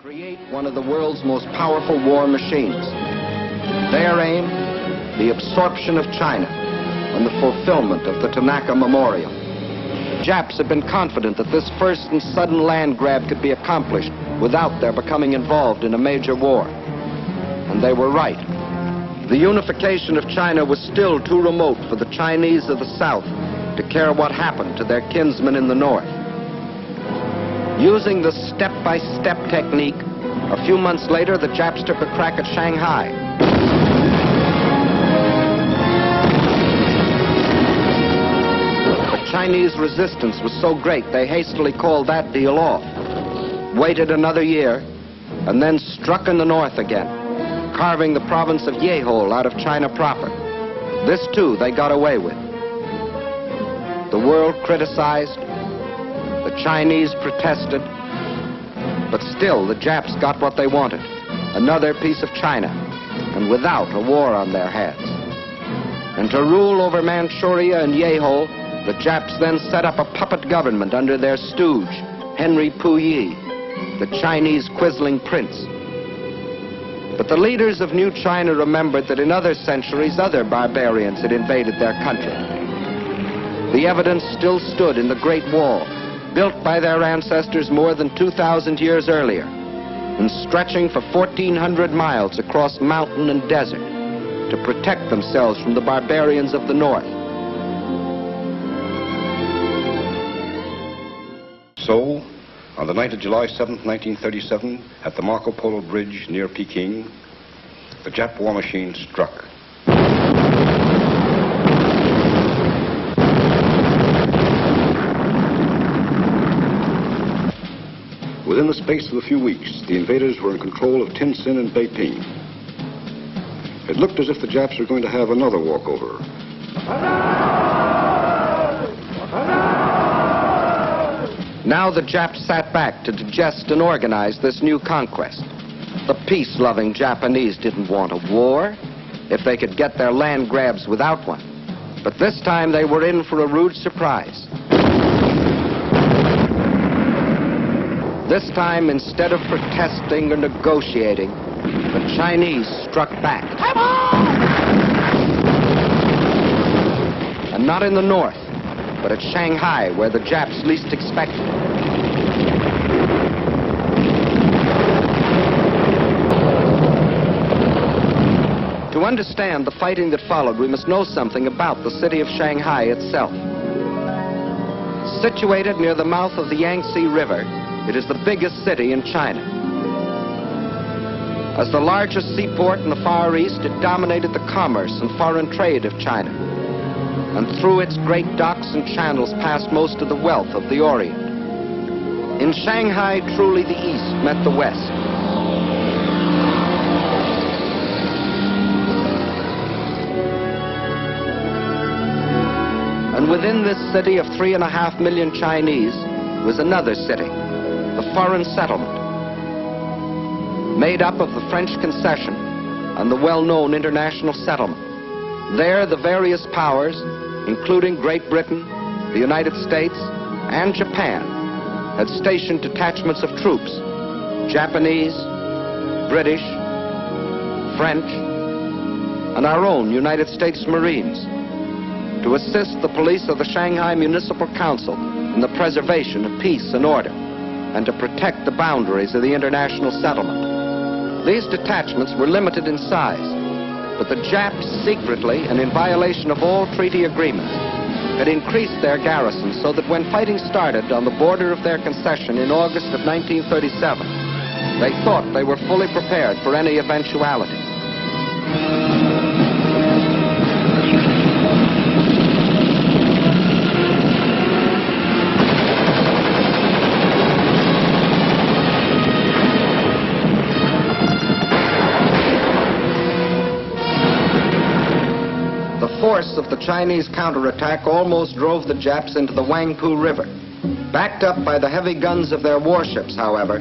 create one of the world's most powerful war machines. Their aim, the absorption of China and the fulfillment of the Tanaka Memorial. The Japs had been confident that this first and sudden land grab could be accomplished without their becoming involved in a major war. And they were right. The unification of China was still too remote for the Chinese of the South to care what happened to their kinsmen in the North. Using the step-by-step technique, a few months later, the Japs took a crack at Shanghai. The Chinese resistance was so great, they hastily called that deal off, waited another year, and then struck in the north again, carving the province of Yehol out of China proper. This, too, they got away with. The world criticized, the Chinese protested, but still the Japs got what they wanted, another piece of China, and without a war on their hands. And to rule over Manchuria and Yehol, the Japs then set up a puppet government under their stooge, Henry Puyi, the Chinese quisling prince. But the leaders of New China remembered that in other centuries, other barbarians had invaded their country. The evidence still stood in the Great Wall, built by their ancestors more than 2,000 years earlier, and stretching for 1,400 miles across mountain and desert to protect themselves from the barbarians of the north. So, on the night of July 7th, 1937, at the Marco Polo Bridge near Peking, the Jap war machine struck. Within the space of a few weeks, the invaders were in control of Tientsin and Beiping. It looked as if the Japs were going to have another walkover. Now the Japs sat back to digest and organize this new conquest. The peace-loving Japanese didn't want a war if they could get their land grabs without one. But this time they were in for a rude surprise. This time, instead of protesting or negotiating, the Chinese struck back. And not in the north, but at Shanghai, where the Japs least expected it. To understand the fighting that followed, we must know something about the city of Shanghai itself. Situated near the mouth of the Yangtze River, it is the biggest city in China. As the largest seaport in the Far East, it dominated the commerce and foreign trade of China. And through its great docks and channels passed most of the wealth of the Orient. In Shanghai, truly the East met the West. And within this city of 3.5 million Chinese was another city, the foreign settlement, made up of the French concession and the well-known international settlement. There, the various powers, including Great Britain, the United States, and Japan, had stationed detachments of troops, Japanese, British, French, and our own United States Marines, to assist the police of the Shanghai Municipal Council in the preservation of peace and order, and to protect the boundaries of the international settlement. These detachments were limited in size, but the Japs secretly, and in violation of all treaty agreements, had increased their garrison so that when fighting started on the border of their concession in August of 1937, they thought they were fully prepared for any eventuality. The force of the Chinese counterattack almost drove the Japs into the Huangpu River. Backed up by the heavy guns of their warships, however,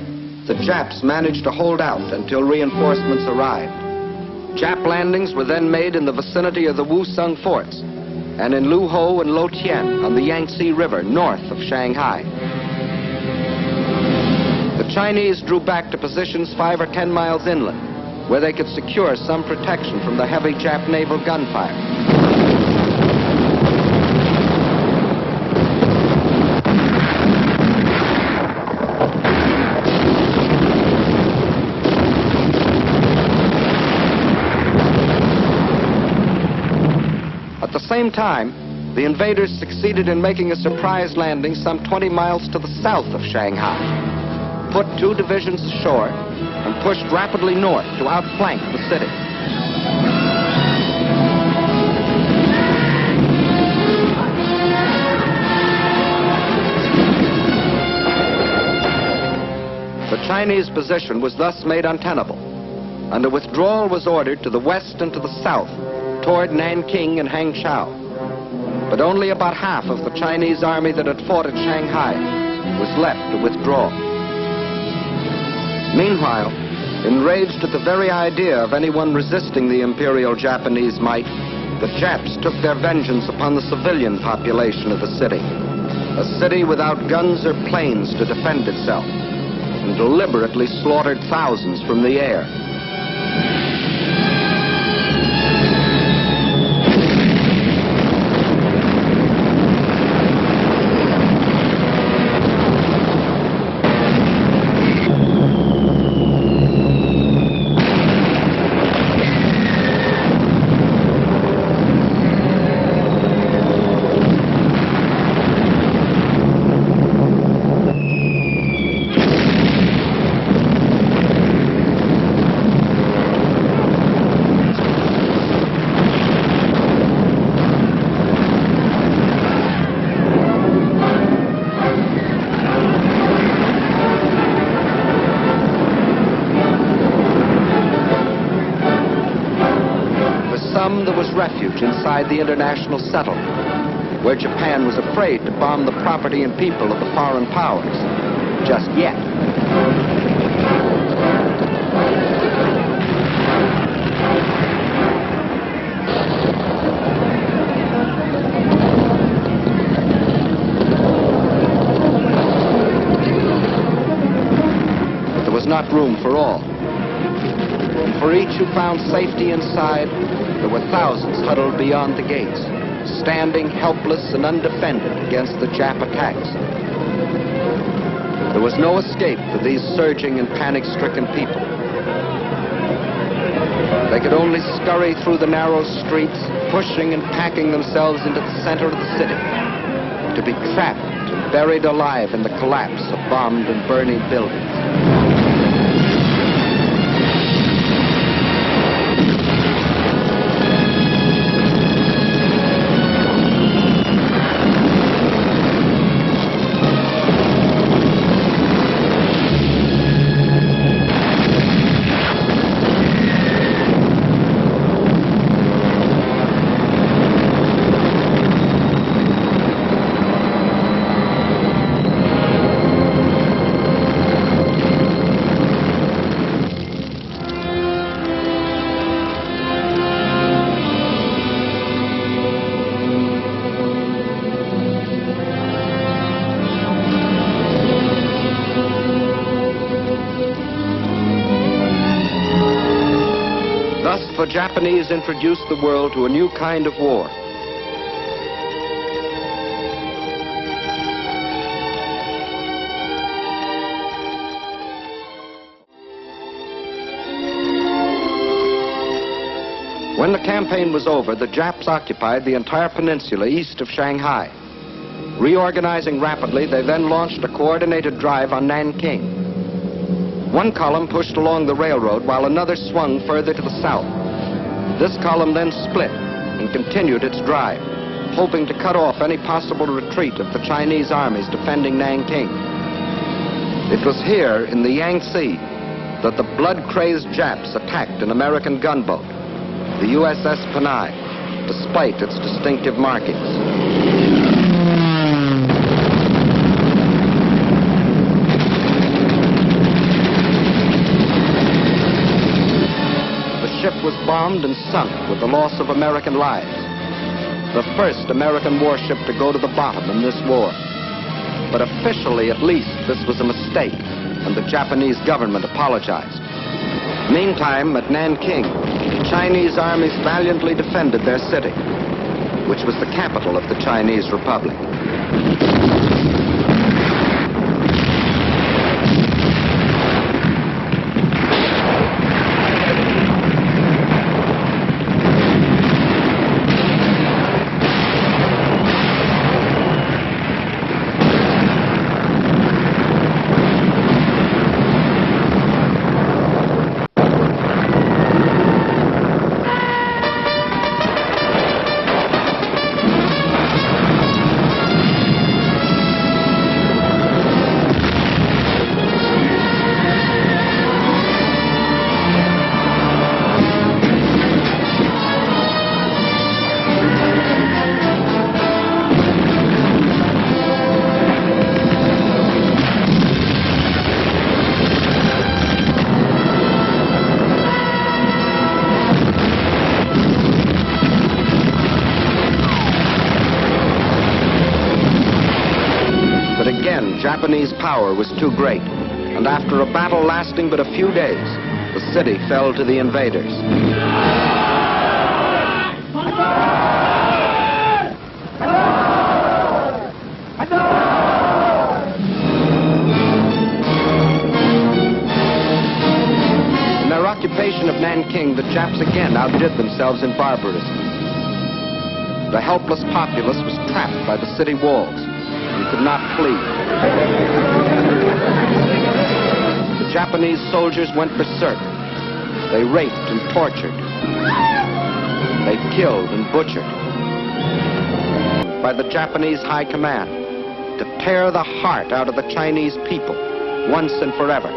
the Japs managed to hold out until reinforcements arrived. Jap landings were then made in the vicinity of the Wusong forts and in Luho and Lotien on the Yangtze River north of Shanghai. The The Chinese drew back to positions 5 or 10 miles inland, where they could secure some protection from the heavy Jap naval gunfire. At the same time, the invaders succeeded in making a surprise landing some 20 miles to the south of Shanghai, put 2 divisions ashore, and pushed rapidly north to outflank the city. The Chinese position was thus made untenable, and a withdrawal was ordered to the west and to the south, toward Nanking and Hangzhou. But only about half of the Chinese army that had fought at Shanghai was left to withdraw. Meanwhile, enraged at the very idea of anyone resisting the Imperial Japanese might, the Japs took their vengeance upon the civilian population of the city, a city without guns or planes to defend itself, and deliberately slaughtered thousands from the air. There was refuge inside the international settlement, where Japan was afraid to bomb the property and people of the foreign powers, just yet. But there was not room for all. And for each who found safety inside, there were thousands huddled beyond the gates, standing helpless and undefended against the Jap attacks. There was no escape for these surging and panic-stricken people. They could only scurry through the narrow streets, pushing and packing themselves into the center of the city, to be trapped and buried alive in the collapse of bombed and burning buildings. The Japanese introduced the world to a new kind of war. When the campaign was over, the Japs occupied the entire peninsula east of Shanghai. Reorganizing rapidly, they then launched a coordinated drive on Nanking. One column pushed along the railroad while another swung further to the south. This column then split and continued its drive, hoping to cut off any possible retreat of the Chinese armies defending Nanking. It was here in the Yangtze that the blood-crazed Japs attacked an American gunboat, the USS Panay, despite its distinctive markings. The ship was bombed and sunk with the loss of American lives. The first American warship to go to the bottom in this war. But officially, at least, this was a mistake. and the Japanese government apologized. Meantime, at Nanking, Chinese armies valiantly defended their city, which was the capital of the Chinese Republic. Japanese power was too great, and after a battle lasting but a few days, the city fell to the invaders. In their occupation of Nanking, the Japs again outdid themselves in barbarism. The helpless populace was trapped by the city walls and could not flee. The Japanese soldiers went berserk. They raped and tortured. They killed and butchered. By the Japanese High Command to tear the heart out of the Chinese people once and forever.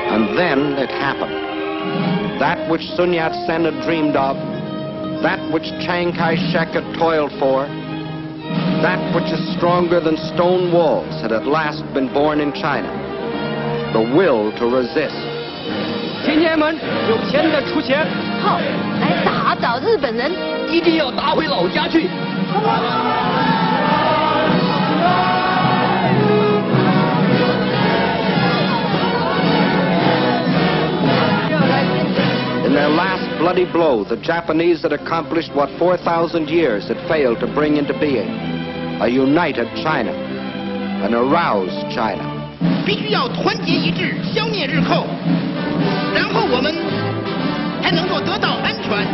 And then it happened. That which Sun Yat-sen had dreamed of, that which Chiang Kai-shek had toiled for, that which is stronger than stone walls had at last been born in China, the will to resist. 青年们，有钱的出钱，好，来打倒日本人，一定要打回老家去。 In their last bloody blow, the Japanese had accomplished what 4,000 years had failed to bring into being: a united China, an aroused China. 必须要团结一致，消灭日寇，然后我们才能够得到安全。